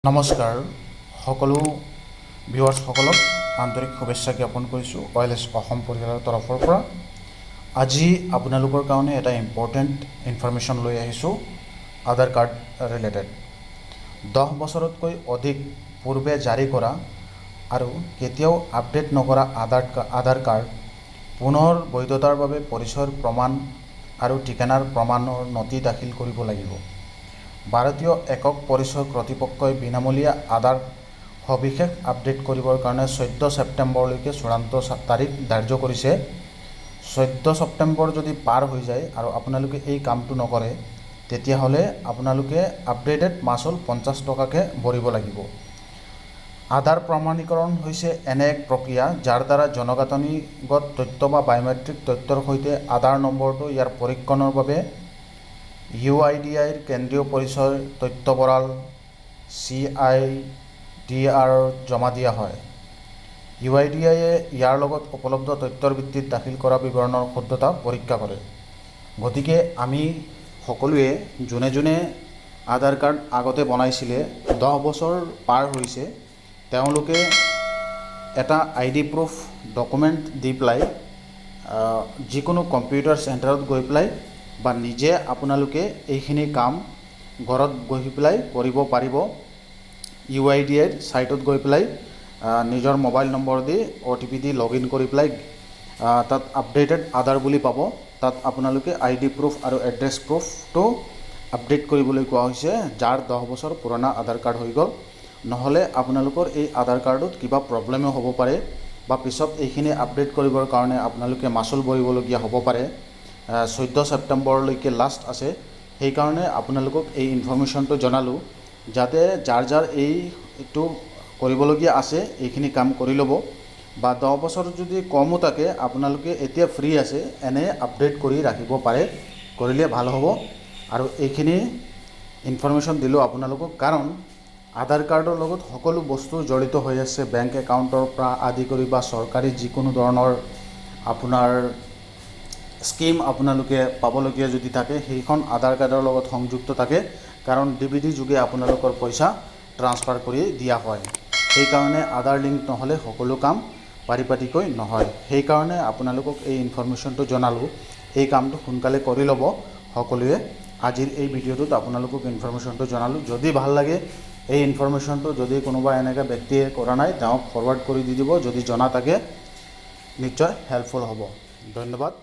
নমস্কাৰ সকলো ভিউৱাৰ্ছসকলক আন্তৰিক শুভেচ্ছা জ্ঞাপন কৰিছোঁ OILS অসম পৰিয়ালৰ তৰফৰ পৰা। আজি আপোনালোকৰ কাৰণে এটা ইম্পৰ্টেণ্ট ইনফৰমেশ্যন লৈ আহিছোঁ আধাৰ কাৰ্ড ৰিলেটেড। 10 বছৰতকৈ অধিক পূৰ্বে জাৰি কৰা আৰু কেতিয়াও আপডেট নকৰা আধাৰ কাৰ্ড পুনৰ বৈধতাৰ বাবে পৰিচয়ৰ প্ৰমাণ আৰু ঠিকনাৰ প্ৰমাণৰ নথি দাখিল কৰিব লাগিব। ভাৰতীয় একক পৰিচয় কৰ্তৃপক্ষই বিনামূলীয়া আধাৰ সবিশেষ আপডেট কৰিবৰ কাৰণে 14 ছেপ্টেম্বৰলৈকে চূড়ান্ত তাৰিখ ধাৰ্য কৰিছে। 14 ছেপ্টেম্বৰ যদি পাৰ হৈ যায় আৰু আপোনালোকে এই কামটো নকৰে তেতিয়াহ'লে আপোনালোকে আপডেটেড মাচুল 50 টকাকৈ ভৰিব লাগিব। আধাৰ প্ৰমাণীকৰণ হৈছে এনে এক প্ৰক্ৰিয়া যাৰ দ্বাৰা জনগাঁথনিগত তথ্য বা বায়োমেট্ৰিক তথ্যৰ সৈতে আধাৰ নম্বৰটো ইয়াৰ পৰীক্ষণৰ বাবে UIDAIৰ কেন্দ্ৰীয় পৰিচয় তথ্য ভঁৰাল CIDR জমা দিয়া হয়। UIDAIয়ে ইয়াৰ লগত উপলব্ধ তথ্যৰ ভিত্তিত দাখিল কৰা বিৱৰণৰ শুদ্ধতা পৰীক্ষা কৰে। গতিকে আমি সকলোৱে যোনে যোনে আধাৰ কাৰ্ড আগতে বনাইছিলে 10 বছৰ পাৰ হৈছে তেওঁলোকে এটা ID প্ৰুফ ডকুমেণ্ট দি পেলাই যিকোনো কম্পিউটাৰ চেণ্টাৰত গৈ পেলাই বা নিজে আপোনালোকে এইখিনি কাম ঘৰত গৈ পেলাই কৰিব পাৰিব। UIDAIৰ সাইটত গৈ পেলাই নিজৰ মোবাইল নম্বৰ দি OTP দি লগইন কৰি পেলাই তাত আপডেটেড আধাৰ বুলি পাব। তাত আপোনালোকে ID প্ৰুফ আৰু এড্ৰেছ প্ৰুফটো আপডেট কৰিবলৈ কোৱা হৈছে যাৰ 10 বছৰ পুৰণা আধাৰ কাৰ্ড হৈ গ'ল। নহ'লে আপোনালোকৰ এই আধাৰ কাৰ্ডত কিবা প্ৰব্লেমো হ'ব পাৰে বা পিছত এইখিনি আপডেট কৰিবৰ কাৰণে আপোনালোকে মাচুল ভৰিবলগীয়া হ'ব পাৰে। 14 ছেপ্টেম্বৰলৈকে লাষ্ট আছে। সেইকাৰণে আপোনালোকক এই ইনফৰমেশ্যনটো জনালোঁ যাতে যাৰ এইটো কৰিবলগীয়া আছে এইখিনি কাম কৰি ল'ব। বা 10 বছৰ যদি কমো থাকে আপোনালোকে এতিয়া ফ্ৰী আছে এনে আপডেট কৰি ৰাখিব পাৰে, কৰিলে ভাল হ'ব। আৰু এইখিনি ইনফৰমেশ্যন দিলোঁ আপোনালোকক কাৰণ আধাৰ কাৰ্ডৰ লগত সকলো বস্তু জড়িত হৈ আছে। বেংক একাউণ্টৰ পৰা আদি কৰি বা চৰকাৰী যিকোনো ধৰণৰ আপোনাৰ স্কিম আপোনালোকে পাবলগীয়া যদি থাকে সেইখন আধাৰ কাৰ্ডৰ লগত সংযুক্ত থাকে কাৰণ DVD যোগে আপোনালোকৰ পইচা ট্ৰান্সফাৰ কৰি দিয়া হয়। সেইকাৰণে আধাৰ লিংক নহ'লে সকলো কাম পাৰিপাটিকৈ নহয়। সেইকাৰণে আপোনালোকক এই ইনফৰমেশ্যনটো জনালোঁ। এই কামটো সোনকালে কৰি ল'ব সকলোৱে। আজিৰ এই ভিডিঅ'টোত আপোনালোকক ইনফৰমেশ্যনটো জনালোঁ। যদি ভাল লাগে এই ইনফৰমেশ্যনটো যদি কোনোবা এনেকৈ ব্যক্তিয়ে কৰা নাই তেওঁক ফৰৱাৰ্ড কৰি দি দিব। যদি জনা থাকে নিশ্চয় হেল্পফুল হ'ব। ধন্যবাদ।